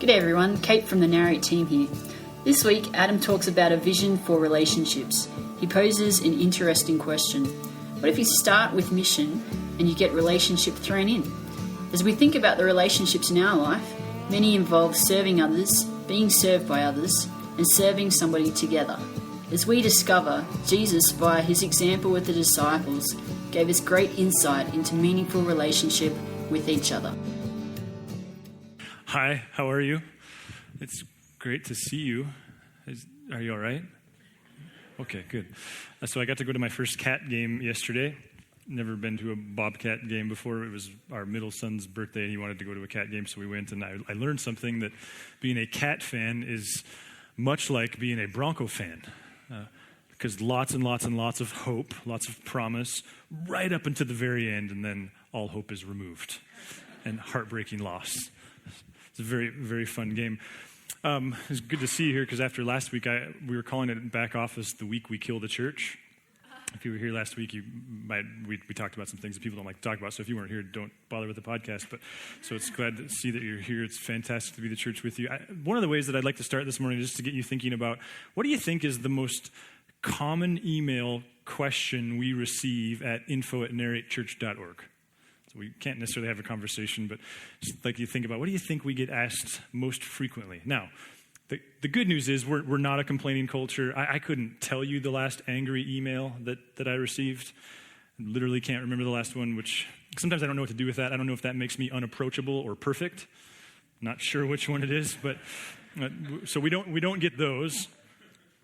G'day everyone, Kate from the Narrate team here. This week, Adam talks about a vision for relationships. He poses an interesting question. What if you start with mission and you get relationship thrown in? As we think about the relationships in our life, many involve serving others, being served by others, and serving somebody together. As we discover, Jesus, via his example with the disciples, gave us great insight into meaningful relationship with each other. Hi, how are you? It's great to see you. Are you all right? Okay, good. So I got to go to my first cat game yesterday. Never been to a bobcat game before. It was our middle son's birthday, and he wanted to go to a cat game, so we went, and I learned something, that being a cat fan is much like being a Bronco fan, because lots and lots and lots of hope, lots of promise, right up until the very end, and then all hope is removed, and heartbreaking loss. It's a very, very fun game. It's good to see you here, because after last week, we were calling it back office the week we killed the church. If you were here last week, we talked about some things that people don't like to talk about. So if you weren't here, don't bother with the podcast. So it's glad to see that you're here. It's fantastic to be the church with you. One of the ways that I'd like to start this morning is just to get you thinking about, what do you think is the most common email question we receive at info@narratechurch.org? So we can't necessarily have a conversation, but just like you think about, what do you think we get asked most frequently? Now, the good news is we're not a complaining culture. I couldn't tell you the last angry email that I received. I literally can't remember the last one, which sometimes I don't know what to do with that. I don't know if that makes me unapproachable or perfect. Not sure which one it is, but so we don't get those.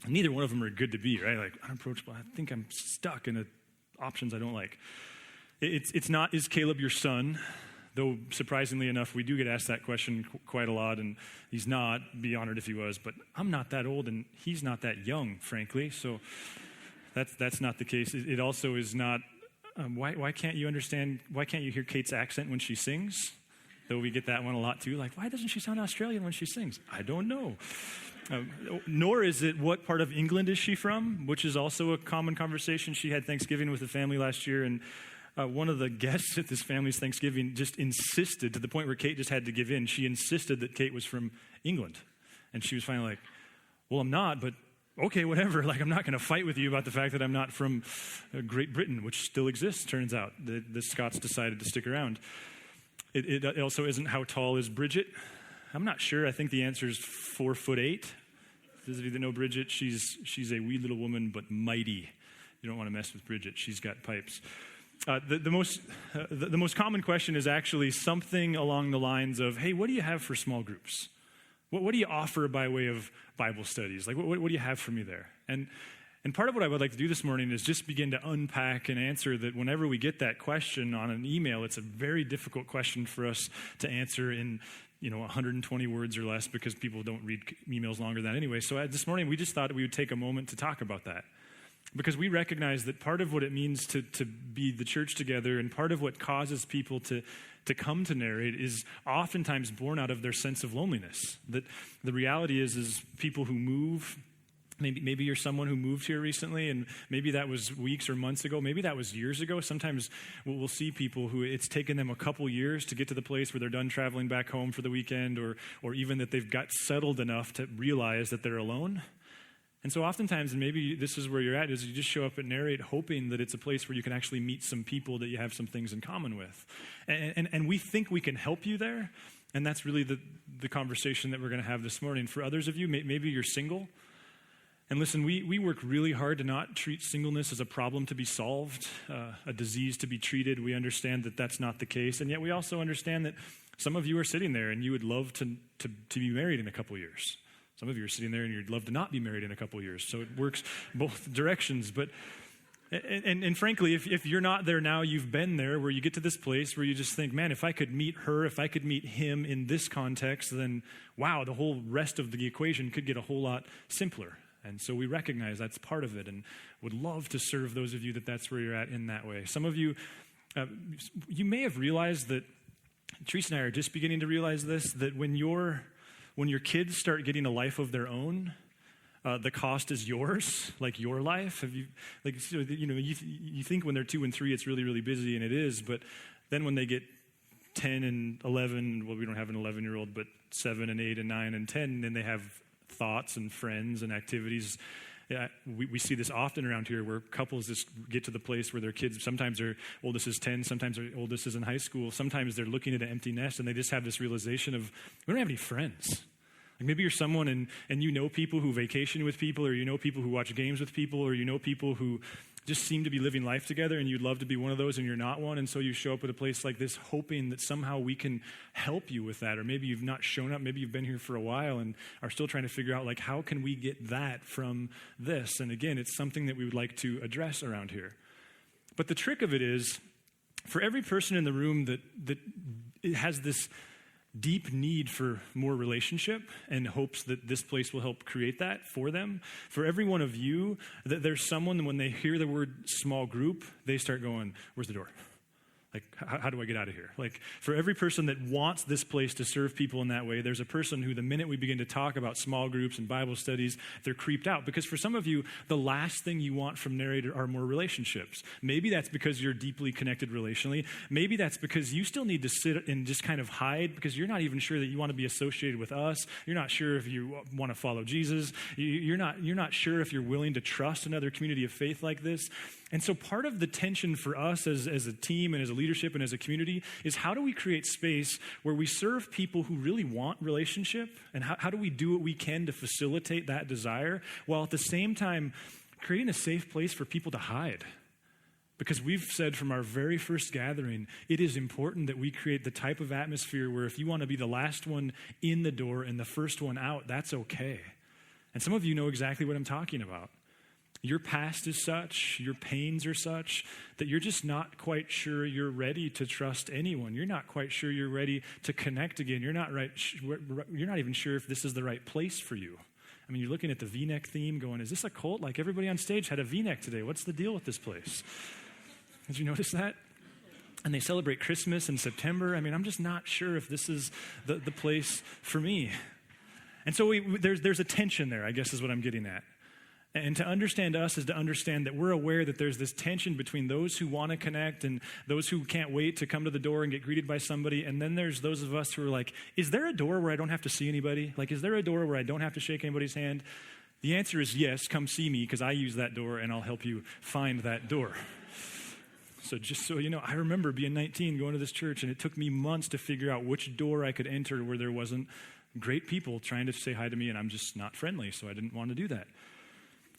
Neither one of them are good to be, right? Like, unapproachable. I think I'm stuck in options I don't like. It's not, is Caleb your son? Though, surprisingly enough, we do get asked that question quite a lot, and he's not. Be honored if he was, but I'm not that old, and he's not that young, frankly, so that's not the case. It also is not, why can't you hear Kate's accent when she sings? Though we get that one a lot, too. Like, why doesn't she sound Australian when she sings? I don't know. Nor is it, what part of England is she from, which is also a common conversation. She had Thanksgiving with the family last year, and one of the guests at this family's Thanksgiving just insisted, to the point where Kate just had to give in, she insisted that Kate was from England. And she was finally like, well, I'm not, but okay, whatever. Like, I'm not going to fight with you about the fact that I'm not from Great Britain, which still exists, turns out. The Scots decided to stick around. It also isn't, how tall is Bridget? I'm not sure. I think the answer is 4'8". Those of you that know Bridget, she's a wee little woman, but mighty. You don't want to mess with Bridget. She's got pipes. The most common question is actually something along the lines of, hey, what do you have for small groups? What do you offer by way of Bible studies? Like, what do you have for me there? And part of what I would like to do this morning is just begin to unpack and answer that. Whenever we get that question on an email, it's a very difficult question for us to answer in 120 words or less, because people don't read emails longer than that anyway. So this morning, we just thought we would take a moment to talk about that. Because we recognize that part of what it means to be the church together, and part of what causes people to come to Narrate, is oftentimes born out of their sense of loneliness. That the reality is people who move, maybe you're someone who moved here recently, and maybe that was weeks or months ago, maybe that was years ago. Sometimes we'll see people who it's taken them a couple years to get to the place where they're done traveling back home for the weekend, or even that they've got settled enough to realize that they're alone. And so oftentimes, and maybe this is where you're at, is you just show up at Narrate hoping that it's a place where you can actually meet some people that you have some things in common with. And we think we can help you there, and that's really the conversation that we're going to have this morning. For others of you, maybe you're single. And listen, we work really hard to not treat singleness as a problem to be solved, a disease to be treated. We understand that that's not the case, and yet we also understand that some of you are sitting there and you would love to be married in a couple years. Some of you are sitting there and you'd love to not be married in a couple years. So it works both directions. But and frankly, if you're not there now, you've been there, where you get to this place where you just think, man, if I could meet her, if I could meet him in this context, then wow, the whole rest of the equation could get a whole lot simpler. And so we recognize that's part of it, and would love to serve those of you that's where you're at in that way. Some of you, you may have realized that, Teresa and I are just beginning to realize this, that when your kids start getting a life of their own, the cost is yours, like your life. Have you, you think when they're 2 and 3, it's really, really busy, and it is. But then when they get 10 and 11, well, we don't have an 11-year-old, but 7 and 8 and 9 and 10, and they have thoughts and friends and activities. Yeah, we see this often around here where couples just get to the place where their kids, sometimes their oldest is 10, sometimes their oldest is in high school, sometimes they're looking at an empty nest and they just have this realization of, we don't have any friends. Like maybe you're someone and you know people who vacation with people, or you know people who watch games with people, or you know people who just seem to be living life together, and you'd love to be one of those and you're not one, and so you show up at a place like this hoping that somehow we can help you with that. Or maybe you've not shown up, maybe you've been here for a while and are still trying to figure out, like, how can we get that from this? And again, it's something that we would like to address around here. But the trick of it is, for every person in the room that has this deep need for more relationship and hopes that this place will help create that for them, for every one of you, that there's someone, when they hear the word small group, they start going, where's the door? Like, how do I get out of here? Like, for every person that wants this place to serve people in that way, there's a person who, the minute we begin to talk about small groups and Bible studies, they're creeped out. Because for some of you, the last thing you want from Narrate are more relationships. Maybe that's because you're deeply connected relationally. Maybe that's because you still need to sit and just kind of hide because you're not even sure that you want to be associated with us. You're not sure if you want to follow Jesus. You're not sure if you're willing to trust another community of faith like this. And so part of the tension for us as a team and as a leadership and as a community is, how do we create space where we serve people who really want relationship? And how do we do what we can to facilitate that desire, while at the same time creating a safe place for people to hide? Because we've said from our very first gathering, it is important that we create the type of atmosphere where if you want to be the last one in the door and the first one out, that's okay. And some of you know exactly what I'm talking about. Your past is such, your pains are such, that you're just not quite sure you're ready to trust anyone. You're not quite sure you're ready to connect again. You're not even sure if this is the right place for you. I mean, you're looking at the V-neck theme going, is this a cult? Like, everybody on stage had a V-neck today. What's the deal with this place? Did you notice that? And they celebrate Christmas in September. I mean, I'm just not sure if this is the place for me. And so there's a tension there, I guess is what I'm getting at. And to understand us is to understand that we're aware that there's this tension between those who want to connect and those who can't wait to come to the door and get greeted by somebody. And then there's those of us who are like, is there a door where I don't have to see anybody? Like, is there a door where I don't have to shake anybody's hand? The answer is yes. Come see me, because I use that door and I'll help you find that door. So just so you know, I remember being 19 going to this church, and it took me months to figure out which door I could enter where there wasn't great people trying to say hi to me, and I'm just not friendly, so I didn't want to do that.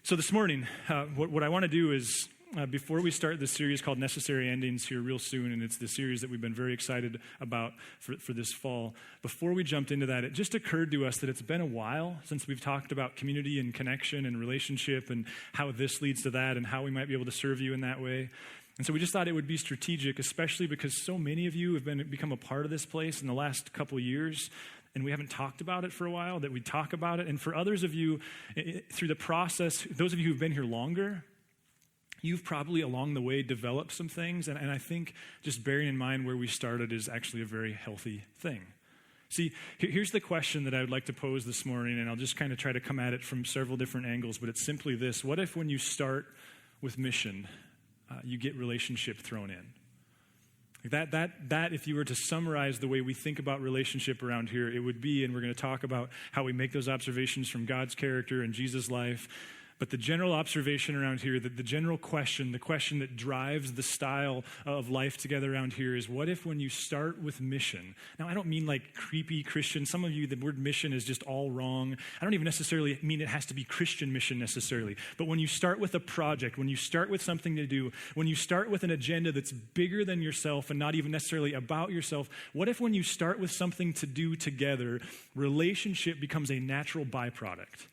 So this morning, what I want to do is, before we start this series called Necessary Endings here real soon, and it's the series that we've been very excited about for this fall, before we jumped into that, it just occurred to us that it's been a while since we've talked about community and connection and relationship and how this leads to that and how we might be able to serve you in that way. And so we just thought it would be strategic, especially because so many of you have become a part of this place in the last couple of years, and we haven't talked about it for a while, that we talk about it. And for others of you, through the process, those of you who've been here longer, you've probably along the way developed some things. And I think just bearing in mind where we started is actually a very healthy thing. See, here's the question that I would like to pose this morning, and I'll just kind of try to come at it from several different angles, but it's simply this. What if when you start with mission, you get relationship thrown in? That, if you were to summarize the way we think about relationship around here, it would be, and we're going to talk about how we make those observations from God's character and Jesus' life. But the general observation around here, that the general question, the question that drives the style of life together around here is, what if when you start with mission? Now, I don't mean like creepy Christian. Some of you, the word mission is just all wrong. I don't even necessarily mean it has to be Christian mission necessarily. But when you start with a project, when you start with something to do, when you start with an agenda that's bigger than yourself and not even necessarily about yourself, what if when you start with something to do together, relationship becomes a natural byproduct?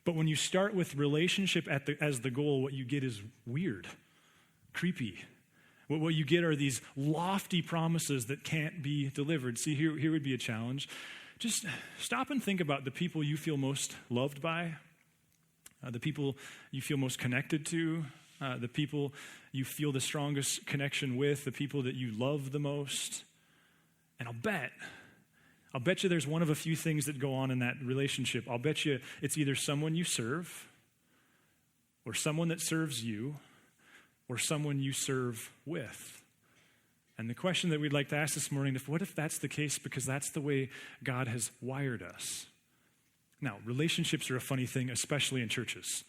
But when you start with relationship as the goal, what you get is weird, creepy. What you get are these lofty promises that can't be delivered. See, here would be a challenge. Just stop and think about the people you feel most loved by, the people you feel most connected to, the people you feel the strongest connection with, the people that you love the most. And I'll bet you there's one of a few things that go on in that relationship. I'll bet you it's either someone you serve, or someone that serves you, or someone you serve with. And the question that we'd like to ask this morning is, what if that's the case because that's the way God has wired us? Now, relationships are a funny thing, especially in churches.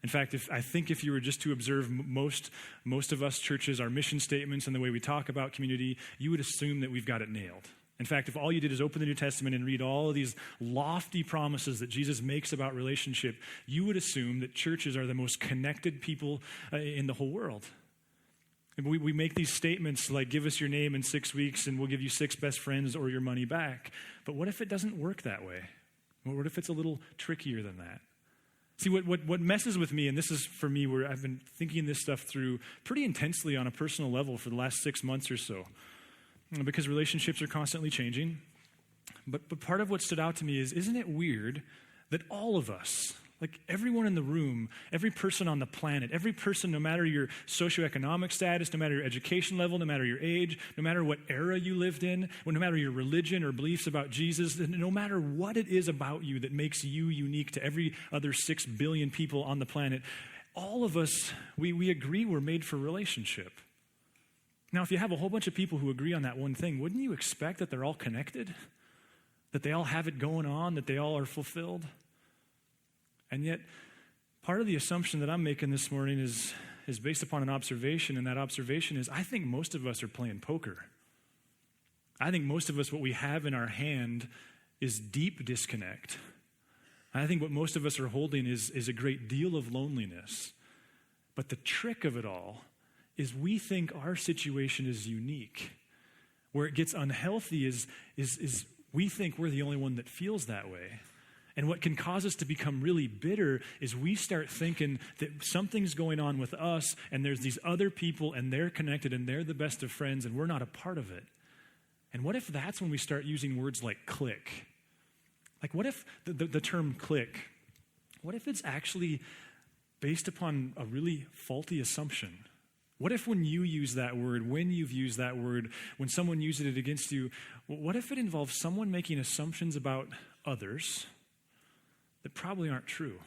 In fact, I think if you were just to observe most of us churches, our mission statements and the way we talk about community, you would assume that we've got it nailed. In fact, if all you did is open the New Testament and read all of these lofty promises that Jesus makes about relationship, you would assume that churches are the most connected people in the whole world. We make these statements like, give us your name in 6 weeks and we'll give you 6 best friends or your money back. But what if it doesn't work that way? What if it's a little trickier than that? See, what messes with me, and this is for me where I've been thinking this stuff through pretty intensely on a personal level for the last 6 months or so, because relationships are constantly changing. But part of what stood out to me is, isn't it weird that all of us, like everyone in the room, every person on the planet, every person, no matter your socioeconomic status, no matter your education level, no matter your age, no matter what era you lived in, no matter your religion or beliefs about Jesus, no matter what it is about you that makes you unique to every other 6 billion people on the planet, all of us, we agree we're made for relationship. Now, if you have a whole bunch of people who agree on that one thing, wouldn't you expect that they're all connected? That they all have it going on, that they all are fulfilled? And yet, part of the assumption that I'm making this morning is based upon an observation, and that observation is I think most of us are playing poker. I think most of us, what we have in our hand is deep disconnect. I think what most of us are holding is a great deal of loneliness. But the trick of it all is we think our situation is unique. Where it gets unhealthy is we think we're the only one that feels that way. And what can cause us to become really bitter is we start thinking that something's going on with us and there's these other people and they're connected and they're the best of friends and we're not a part of it. And what if that's when we start using words like click? Like what if the term click, what if it's actually based upon a really faulty assumption? What if when you use that word, when you've used that word, when someone uses it against you, what if it involves someone making assumptions about others that probably aren't true?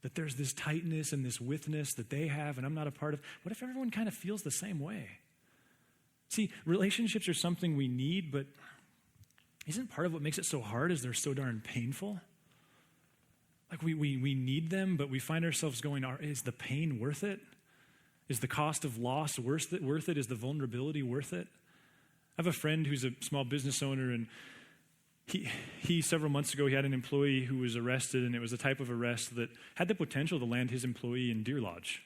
That there's this tightness and this withness that they have and I'm not a part of. What if everyone kind of feels the same way? See, relationships are something we need, but isn't part of what makes it so hard is they're so darn painful? Like we need them, but we find ourselves going, is the pain worth it? Is the cost of loss worth it? Is the vulnerability worth it? I have a friend who's a small business owner, and he several months ago, he had an employee who was arrested, and it was a type of arrest that had the potential to land his employee in Deer Lodge.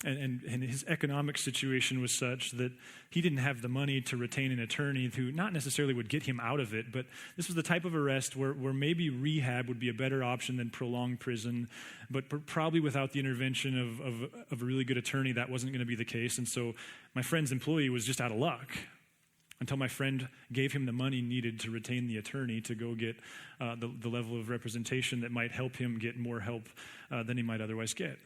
And his economic situation was such that he didn't have the money to retain an attorney who not necessarily would get him out of it, but this was the type of arrest where maybe rehab would be a better option than prolonged prison, but probably without the intervention of a really good attorney, that wasn't going to be the case. And so my friend's employee was just out of luck until my friend gave him the money needed to retain the attorney to go get the level of representation that might help him get more help than he might otherwise get.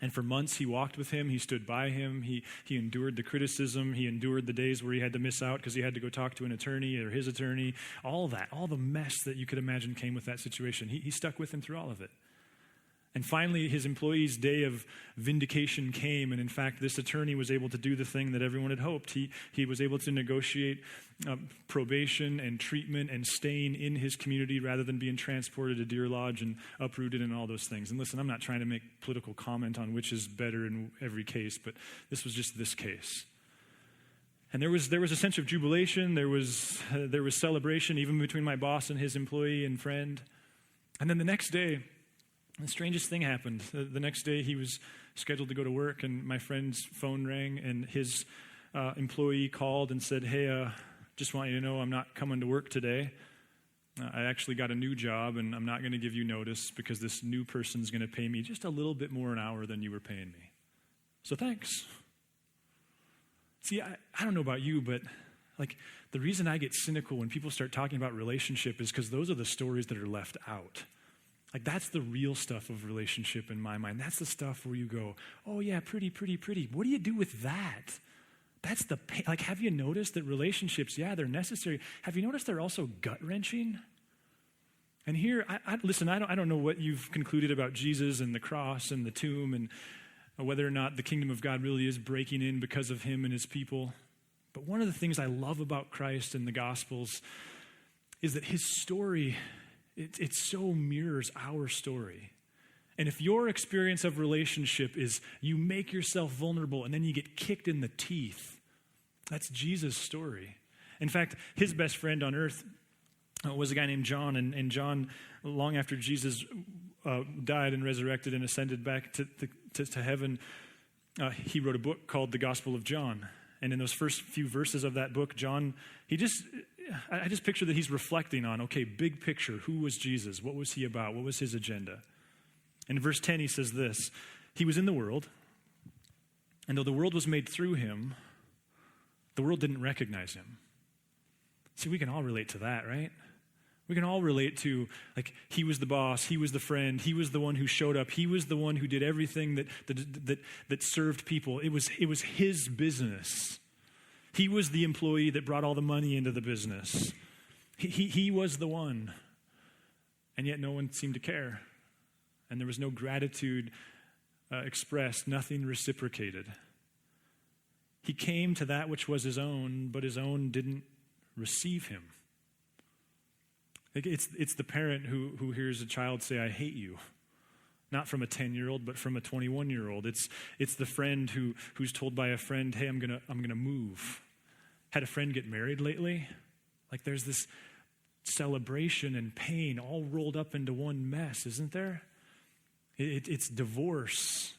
And for months, he walked with him. He stood by him. He endured the criticism. He endured the days where he had to miss out because he had to go talk to an attorney or his attorney. All that, all the mess that you could imagine came with that situation. He stuck with him through all of it. And finally, his employee's day of vindication came, and in fact, this attorney was able to do the thing that everyone had hoped. He was able to negotiate probation and treatment and staying in his community rather than being transported to Deer Lodge and uprooted and all those things. And listen, I'm not trying to make political comment on which is better in every case, but this was just this case. And there was a sense of jubilation. There was celebration even between my boss and his employee and friend. And then the next day, the strangest thing happened. The next day he was scheduled to go to work, and my friend's phone rang, and his employee called and said, hey, just want you to know I'm not coming to work today. I actually got a new job, and I'm not going to give you notice because this new person's going to pay me just a little bit more an hour than you were paying me. So thanks. See, I don't know about you, but like the reason I get cynical when people start talking about relationship is because those are the stories that are left out. Like that's the real stuff of relationship in my mind. That's the stuff where you go, oh yeah, pretty, pretty, pretty. What do you do with that? That's the pain. Like, have you noticed that relationships, yeah, they're necessary. Have you noticed they're also gut-wrenching? And here, listen, I don't know what you've concluded about Jesus and the cross and the tomb, whether or not the kingdom of God really is breaking in because of him and his people. But one of the things I love about Christ and the Gospels is that his story, it so mirrors our story. And if your experience of relationship is you make yourself vulnerable and then you get kicked in the teeth, that's Jesus' story. In fact, his best friend on earth was a guy named John. And John, long after Jesus died and resurrected and ascended back to heaven, he wrote a book called The Gospel of John. And in those first few verses of that book, John, I just picture that he's reflecting on, okay, big picture, who was Jesus? What was he about? What was his agenda? And in verse 10, he says this, he was in the world, and though the world was made through him, the world didn't recognize him. See, we can all relate to that, right? We can all relate to, like, he was the boss, he was the friend, he was the one who showed up, he was the one who did everything that served people. It was his business. He was the employee that brought all the money into the business. He was the one. And yet no one seemed to care. And there was no gratitude expressed, nothing reciprocated. He came to that which was his own, but his own didn't receive him. It's the parent who hears a child say, I hate you. Not from a 10-year-old, but from a 21-year-old. It's the friend who's told by a friend, hey, I'm gonna move. Had a friend get married lately? Like there's this celebration and pain all rolled up into one mess, isn't there? It's divorce.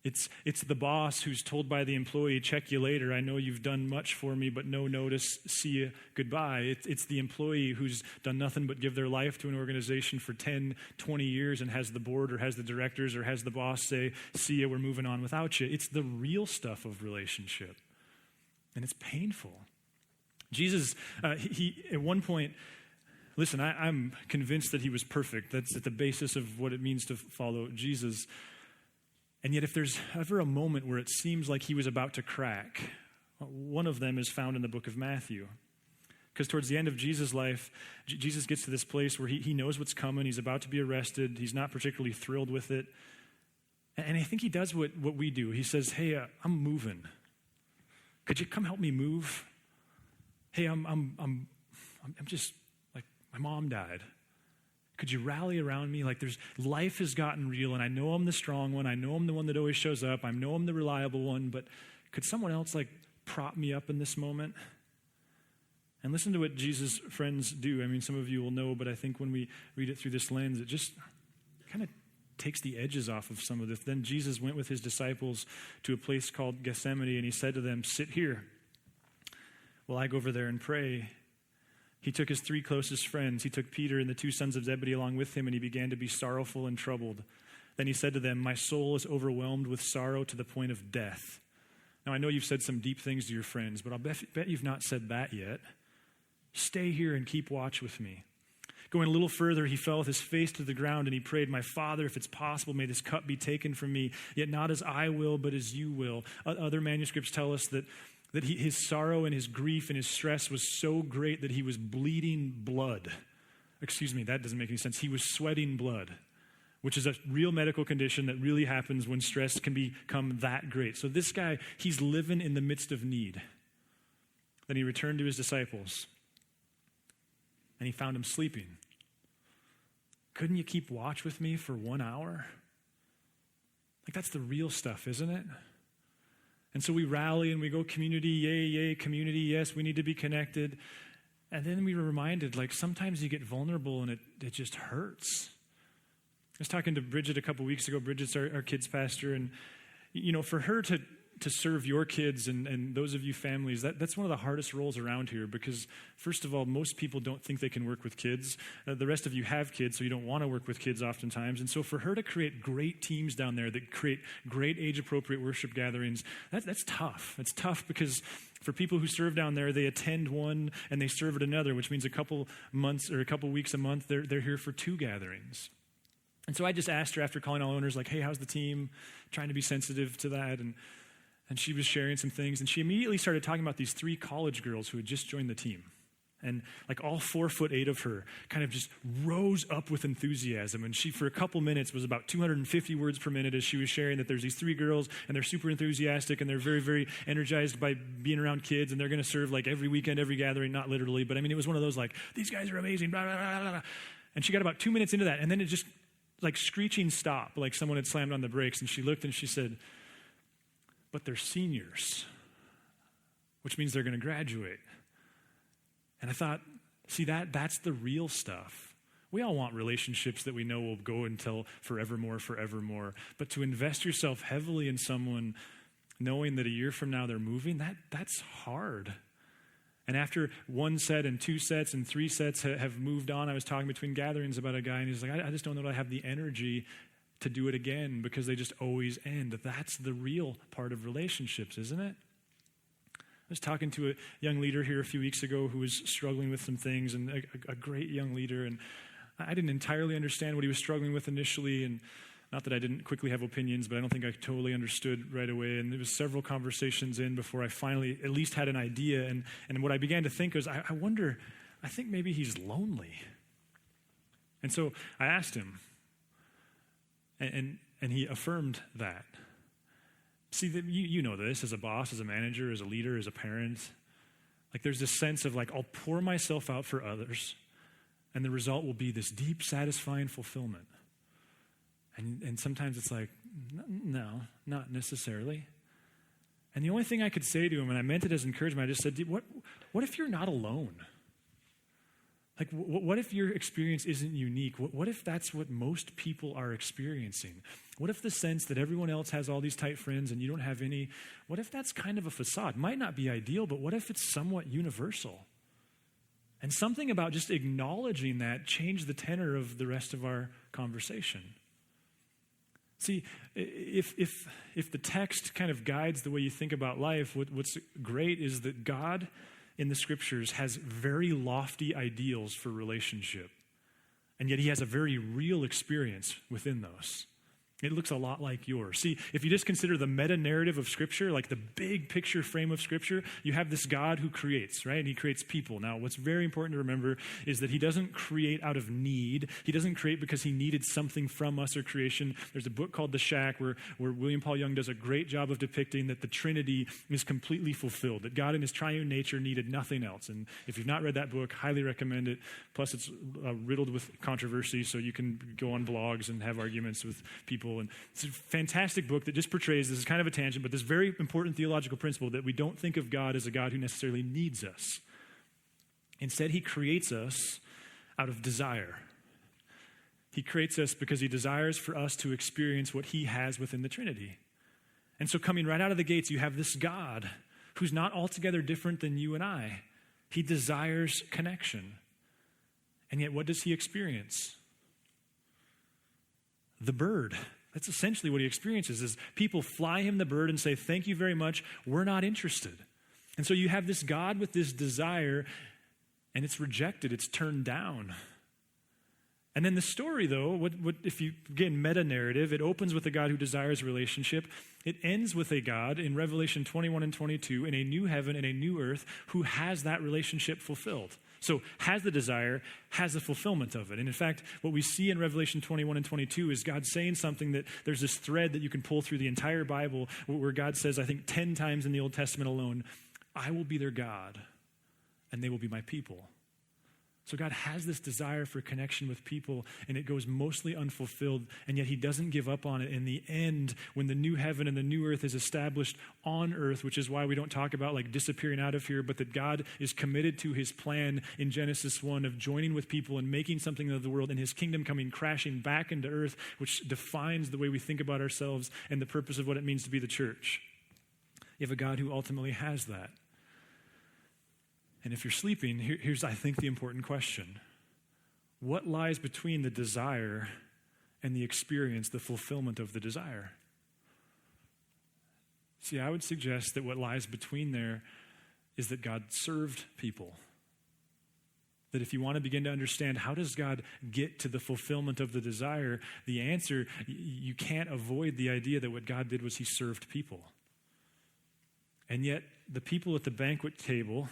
It's the boss who's told by the employee, check you later. I know you've done much for me, but no notice. See you. Goodbye. It's the employee who's done nothing but give their life to an organization for 10, 20 years and has the board or has the directors or has the boss say, see you, we're moving on without you. It's the real stuff of relationship. And it's painful. Jesus, he at one point, listen, I'm convinced that he was perfect. That's at the basis of what it means to follow Jesus. And yet if there's ever a moment where it seems like he was about to crack, one of them is found in the book of Matthew. Because towards the end of Jesus' life, Jesus gets to this place where he knows what's coming. He's about to be arrested. He's not particularly thrilled with it. And I think he does what we do. He says, hey, I'm moving. Could you come help me move? Hey, I'm just, like, my mom died. Could you rally around me? Like life has gotten real and I know I'm the strong one. I know I'm the one that always shows up. I know I'm the reliable one, but could someone else like prop me up in this moment? And listen to what Jesus' friends do. I mean, some of you will know, but I think when we read it through this lens, it just kind of takes the edges off of some of this. Then Jesus went with his disciples to a place called Gethsemane and he said to them, sit here while I go over there and pray. He took his 3 closest friends. He took Peter and the 2 sons of Zebedee along with him, and he began to be sorrowful and troubled. Then he said to them, my soul is overwhelmed with sorrow to the point of death. Now, I know you've said some deep things to your friends, but I'll bet you've not said that yet. Stay here and keep watch with me. Going a little further, he fell with his face to the ground, and he prayed, my Father, if it's possible, may this cup be taken from me, yet not as I will, but as you will. Other manuscripts tell us that his sorrow and his grief and his stress was so great that he was bleeding blood. Excuse me, that doesn't make any sense. He was sweating blood, which is a real medical condition that really happens when stress can become that great. So this guy, he's living in the midst of need. Then he returned to his disciples, and he found them sleeping. Couldn't you keep watch with me for 1 hour? Like that's the real stuff, isn't it? And so we rally and we go, community, yay, yay, community, yes, we need to be connected. And then we were reminded, like, sometimes you get vulnerable and it just hurts. I was talking to Bridget a couple weeks ago. Bridget's our kids pastor. And, you know, for her to serve your kids and those of you families, that's one of the hardest roles around here because, first of all, most people don't think they can work with kids. The rest of you have kids, so you don't want to work with kids oftentimes. And so for her to create great teams down there that create great age-appropriate worship gatherings, that's tough. It's tough because for people who serve down there, they attend one and they serve at another, which means a couple months or a couple weeks a month, they're here for 2 gatherings. And so I just asked her after calling all owners, like, hey, how's the team? Trying to be sensitive to that. And she was sharing some things, and she immediately started talking about these 3 college girls who had just joined the team. And like all 4'8" of her kind of just rose up with enthusiasm. And she, for a couple minutes, was about 250 words per minute as she was sharing that there's these 3 girls and they're super enthusiastic and they're very, very energized by being around kids and they're going to serve like every weekend, every gathering, not literally, but I mean, it was one of those like, these guys are amazing, blah, blah, blah, blah. And she got about 2 minutes into that and then it just like screeching stop, like someone had slammed on the brakes, and she looked and she said, but they're seniors, which means they're going to graduate. And I thought, see, that's the real stuff. We all want relationships that we know will go until forevermore. But to invest yourself heavily in someone, knowing that a year from now they're moving, that's hard. And after 1 set and 2 sets and 3 sets have moved on, I was talking between gatherings about a guy, and he's like, I just don't know that I have the energy to do it again because they just always end. That's the real part of relationships, isn't it? I was talking to a young leader here a few weeks ago who was struggling with some things, and a great young leader, and I didn't entirely understand what he was struggling with initially, and not that I didn't quickly have opinions, but I don't think I totally understood right away. And there was several conversations in before I finally at least had an idea. And what I began to think was, I wonder, I think maybe he's lonely. And so I asked him, and he affirmed that. See, you know this as a boss, as a manager, as a leader, as a parent. Like there's this sense of like, I'll pour myself out for others, and the result will be this deep, satisfying fulfillment. And sometimes it's like, no, not necessarily. And the only thing I could say to him, and I meant it as encouragement, I just said, what if you're not alone? Like, what if your experience isn't unique? What if that's what most people are experiencing? What if the sense that everyone else has all these tight friends and you don't have any, what if that's kind of a facade? Might not be ideal, but what if it's somewhat universal? And something about just acknowledging that changed the tenor of the rest of our conversation. See, if the text kind of guides the way you think about life, what's great is that God in the scriptures has very lofty ideals for relationship. And yet he has a very real experience within those. It looks a lot like yours. See, if you just consider the meta-narrative of Scripture, like the big picture frame of Scripture, you have this God who creates, right? And he creates people. Now, what's very important to remember is that he doesn't create out of need. He doesn't create because he needed something from us or creation. There's a book called The Shack where William Paul Young does a great job of depicting that the Trinity is completely fulfilled, that God in his triune nature needed nothing else. And if you've not read that book, highly recommend it. Plus, it's riddled with controversy, so you can go on blogs and have arguments with people. And it's a fantastic book that just portrays, this is kind of a tangent, but this very important theological principle that we don't think of God as a God who necessarily needs us. Instead, he creates us out of desire. He creates us because he desires for us to experience what he has within the Trinity. And so coming right out of the gates, you have this God who's not altogether different than you and I. He desires connection. And yet, what does he experience? The bird. That's essentially what he experiences, is people fly him the bird and say, thank you very much, we're not interested. And so you have this God with this desire, and it's rejected, it's turned down. And then the story, though, what if you, again, meta-narrative, it opens with a God who desires a relationship. It ends with a God in Revelation 21 and 22 in a new heaven and a new earth who has that relationship fulfilled. So has the desire, has the fulfillment of it. And in fact, what we see in Revelation 21 and 22 is God saying something that there's this thread that you can pull through the entire Bible where God says, I think 10 times in the Old Testament alone, I will be their God and they will be my people. So God has this desire for connection with people, and it goes mostly unfulfilled, and yet he doesn't give up on it. In the end, when the new heaven and the new earth is established on earth, which is why we don't talk about like disappearing out of here, but that God is committed to his plan in Genesis 1 of joining with people and making something of the world, and his kingdom coming crashing back into earth, which defines the way we think about ourselves and the purpose of what it means to be the church. You have a God who ultimately has that. And if you're sleeping, here's, I think, the important question. What lies between the desire and the experience, the fulfillment of the desire? See, I would suggest that what lies between there is that God served people. That if you want to begin to understand how does God get to the fulfillment of the desire, the answer, you can't avoid the idea that what God did was he served people. And yet, the people at the banquet table,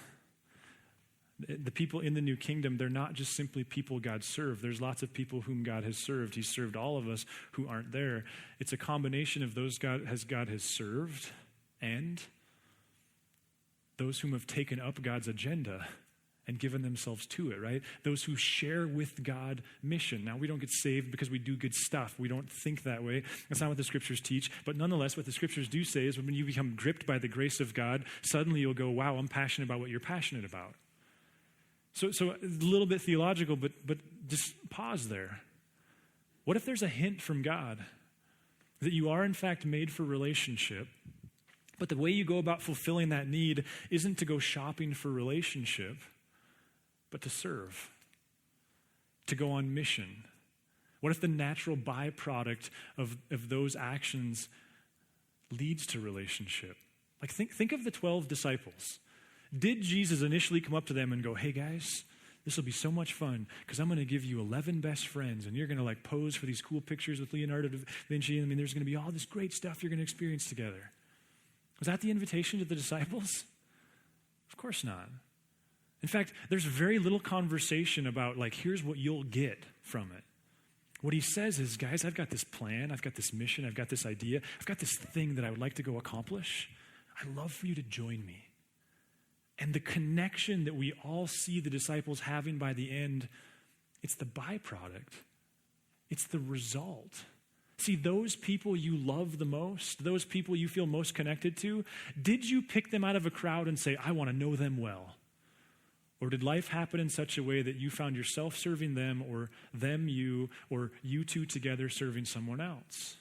The people in the new kingdom, they're not just simply people God served. There's lots of people whom God has served. He's served all of us who aren't there. It's a combination of those God has served and those whom have taken up God's agenda and given themselves to it, right? Those who share with God mission. Now, we don't get saved because we do good stuff. We don't think that way. That's not what the scriptures teach. But nonetheless, what the scriptures do say is when you become gripped by the grace of God, suddenly you'll go, wow, I'm passionate about what you're passionate about. So a little bit theological, but just pause there. What if there's a hint from God that you are in fact made for relationship, but the way you go about fulfilling that need isn't to go shopping for relationship, but to serve, to go on mission? What if the natural byproduct of those actions leads to relationship? Like think of the 12 disciples. Did Jesus initially come up to them and go, hey guys, this will be so much fun because I'm going to give you 11 best friends and you're going to like pose for these cool pictures with Leonardo da Vinci. I mean, there's going to be all this great stuff you're going to experience together. Was that the invitation to the disciples? Of course not. In fact, there's very little conversation about like, here's what you'll get from it. What he says is, guys, I've got this plan, I've got this mission, I've got this idea, I've got this thing that I would like to go accomplish. I'd love for you to join me. And the connection that we all see the disciples having by the end, it's the byproduct. It's the result. See, those people you love the most, those people you feel most connected to, did you pick them out of a crowd and say, I want to know them well? Or did life happen in such a way that you found yourself serving them or them you or you two together serving someone else?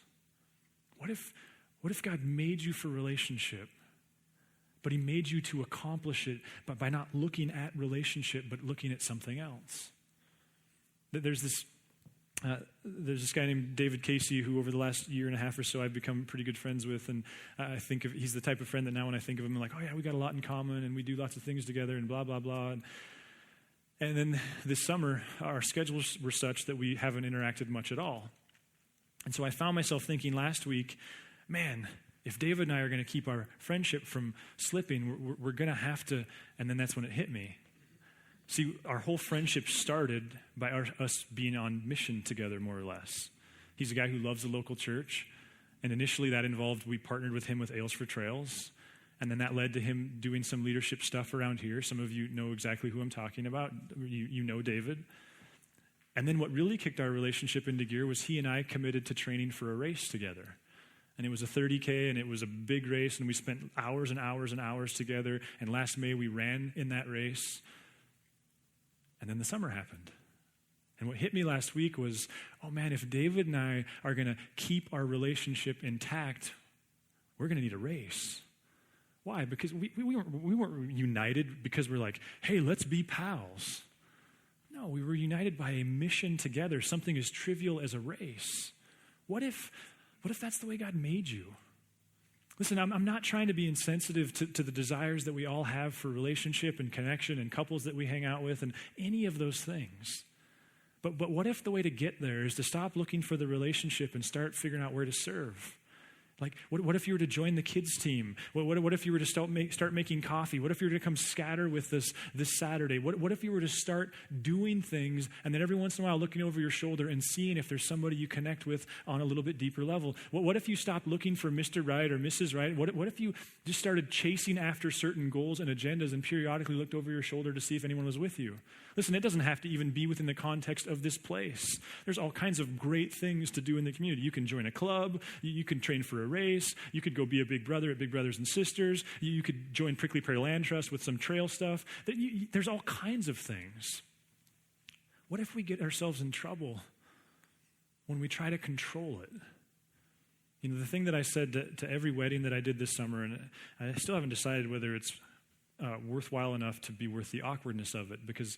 What if God made you for relationship, but he made you to accomplish it but by not looking at relationship but looking at something else? There's this guy named David Casey who over the last year and a half or so I've become pretty good friends with, and I think he's the type of friend that now when I think of him, I'm like, oh yeah, we got a lot in common and we do lots of things together and blah, blah, blah. And then this summer, our schedules were such that we haven't interacted much at all. And so I found myself thinking last week, man, if David and I are going to keep our friendship from slipping, we're going to have to, and then that's when it hit me. See, our whole friendship started by us being on mission together, more or less. He's a guy who loves the local church, and initially that involved, we partnered with him with Ales for Trails, and then that led to him doing some leadership stuff around here. Some of you know exactly who I'm talking about. You know David. And then what really kicked our relationship into gear was he and I committed to training for a race together. And it was a 30K, and it was a big race, and we spent hours and hours and hours together, and last May we ran in that race. And then the summer happened. And what hit me last week was, oh man, if David and I are going to keep our relationship intact, we're going to need a race. Why? Because we weren't united because we're like, hey, let's be pals. No, we were united by a mission together, something as trivial as a race. What if that's the way God made you? Listen, I'm not trying to be insensitive to the desires that we all have for relationship and connection and couples that we hang out with and any of those things. But what if the way to get there is to stop looking for the relationship and start figuring out where to serve? Like, what if you were to join the kids team? What if you were to start making coffee? What if you were to come scatter with us this Saturday? What if you were to start doing things and then every once in a while looking over your shoulder and seeing if there's somebody you connect with on a little bit deeper level? What if you stopped looking for Mr. Right or Mrs. Right? What if you just started chasing after certain goals and agendas and periodically looked over your shoulder to see if anyone was with you? Listen, it doesn't have to even be within the context of this place. There's all kinds of great things to do in the community. You can join a club. You can train for a race. You could go be a big brother at Big Brothers and Sisters. You could join Prickly Prairie Land Trust with some trail stuff. There's all kinds of things. What if we get ourselves in trouble when we try to control it? You know, the thing that I said to every wedding that I did this summer, and I still haven't decided whether it's worthwhile enough to be worth the awkwardness of it, because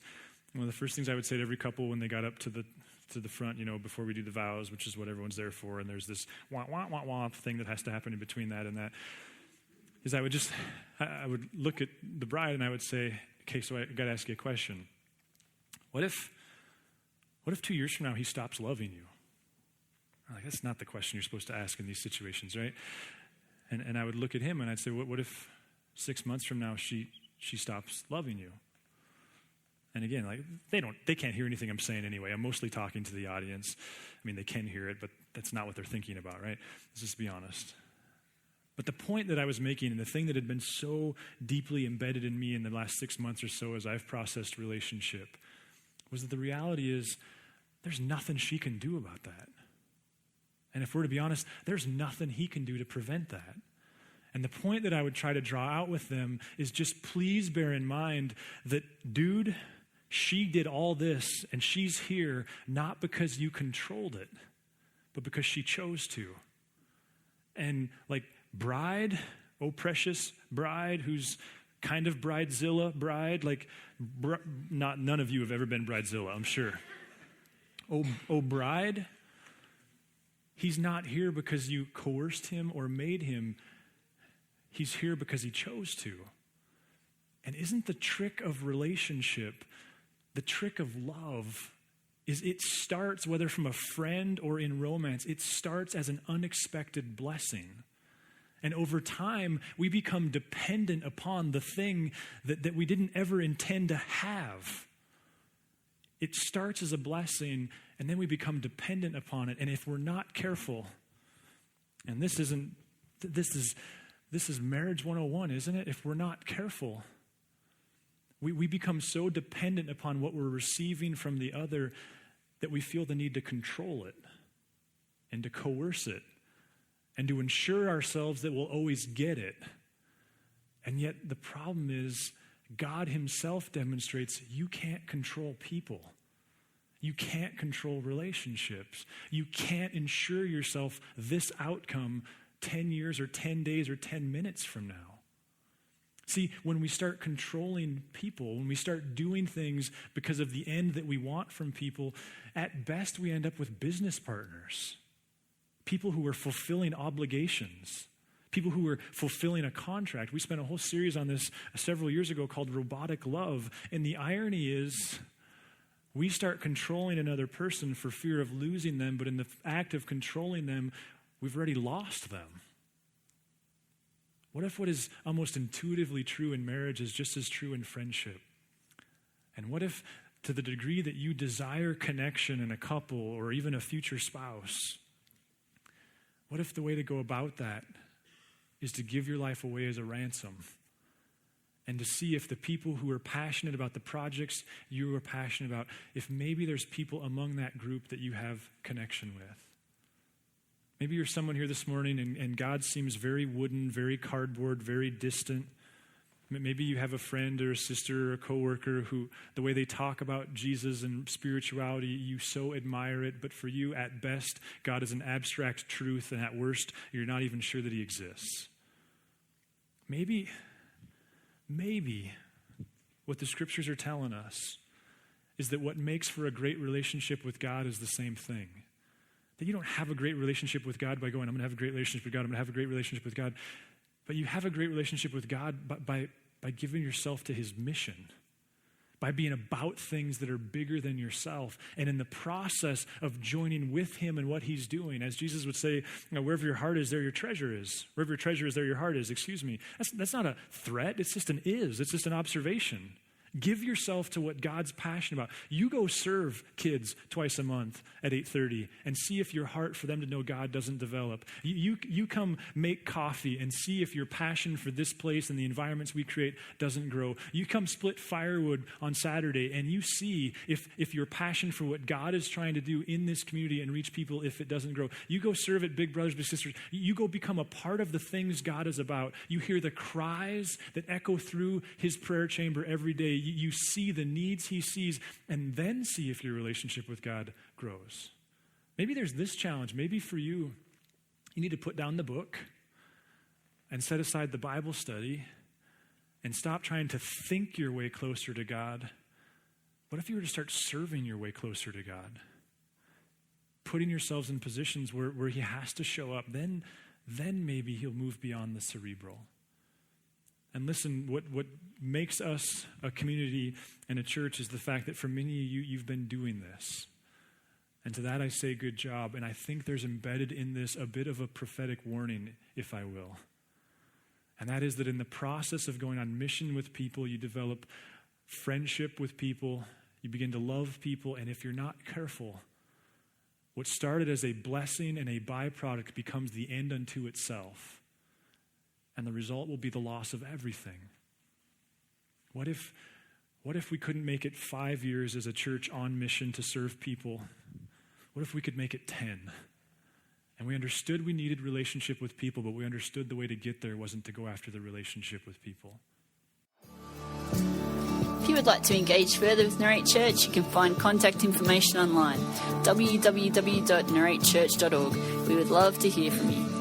one of the first things I would say to every couple when they got up to the front, you know, before we do the vows, which is what everyone's there for, and there's this wah, wah, wah, wah thing that has to happen in between that and that, is I would look at the bride and I would say, okay, so I got to ask you a question. What if 2 years from now he stops loving you? I'm like, that's not the question you're supposed to ask in these situations, right? And I would look at him and I'd say, what if 6 months from now she stops loving you? And again, like they can't hear anything I'm saying anyway. I'm mostly talking to the audience. I mean, they can hear it, but that's not what they're thinking about, right? Let's just be honest. But the point that I was making, and the thing that had been so deeply embedded in me in the last 6 months or so as I've processed relationship, was that the reality is there's nothing she can do about that. And if we're to be honest, there's nothing he can do to prevent that. And the point that I would try to draw out with them is just please bear in mind that, dude, she did all this and she's here not because you controlled it, but because she chose to. And like, bride, oh precious bride, who's kind of bridezilla bride, like none of you have ever been bridezilla, I'm sure. Oh bride, he's not here because you coerced him or made him. He's here because he chose to. And isn't the trick of relationship, the trick of love, is it starts, whether from a friend or in romance, it starts as an unexpected blessing. And over time, we become dependent upon the thing that we didn't ever intend to have. It starts as a blessing, and then we become dependent upon it. And if we're not careful, and this is marriage 101, isn't it? If we're not careful, we become so dependent upon what we're receiving from the other that we feel the need to control it and to coerce it and to ensure ourselves that we'll always get it. And yet the problem is God himself demonstrates you can't control people. You can't control relationships. You can't ensure yourself this outcome 10 years or 10 days or 10 minutes from now. See, when we start controlling people, when we start doing things because of the end that we want from people, at best we end up with business partners. People who are fulfilling obligations. People who are fulfilling a contract. We spent a whole series on this several years ago called Robotic Love. And the irony is we start controlling another person for fear of losing them, but in the act of controlling them, we've already lost them. What if what is almost intuitively true in marriage is just as true in friendship? And what if, to the degree that you desire connection in a couple or even a future spouse, what if the way to go about that is to give your life away as a ransom and to see if the people who are passionate about the projects you are passionate about, if maybe there's people among that group that you have connection with? Maybe you're someone here this morning and God seems very wooden, very cardboard, very distant. Maybe you have a friend or a sister or a coworker who the way they talk about Jesus and spirituality, you so admire it, but for you, at best, God is an abstract truth, and at worst, you're not even sure that he exists. Maybe what the scriptures are telling us is that what makes for a great relationship with God is the same thing. That you don't have a great relationship with God by going, I'm going to have a great relationship with God, I'm going to have a great relationship with God. But you have a great relationship with God by giving yourself to his mission, by being about things that are bigger than yourself. And in the process of joining with him and what he's doing, as Jesus would say, wherever your heart is, there your treasure is. Wherever your treasure is, there your heart is. Excuse me. That's not a threat. It's just it's just an observation. Give yourself to what God's passionate about. You go serve kids twice a month at 8:30 and see if your heart for them to know God doesn't develop. You come make coffee and see if your passion for this place and the environments we create doesn't grow. You come split firewood on Saturday and you see if your passion for what God is trying to do in this community and reach people, if it doesn't grow. You go serve at Big Brothers, Big Sisters. You go become a part of the things God is about. You hear the cries that echo through his prayer chamber every day. You see the needs he sees, and then see if your relationship with God grows. Maybe there's this challenge. Maybe for you, you need to put down the book and set aside the Bible study and stop trying to think your way closer to God. What if you were to start serving your way closer to God? Putting yourselves in positions where he has to show up. Then maybe he'll move beyond the cerebral. And listen, what makes us a community and a church is the fact that for many of you, you've been doing this. And to that I say good job. And I think there's embedded in this a bit of a prophetic warning, if I will. And that is that in the process of going on mission with people, you develop friendship with people, you begin to love people, and if you're not careful, what started as a blessing and a byproduct becomes the end unto itself. And the result will be the loss of everything. What if we couldn't make it 5 years as a church on mission to serve people? What if we could make it 10? And we understood we needed relationship with people, but we understood the way to get there wasn't to go after the relationship with people. If you would like to engage further with Narrate Church, you can find contact information online, www.narratechurch.org. We would love to hear from you.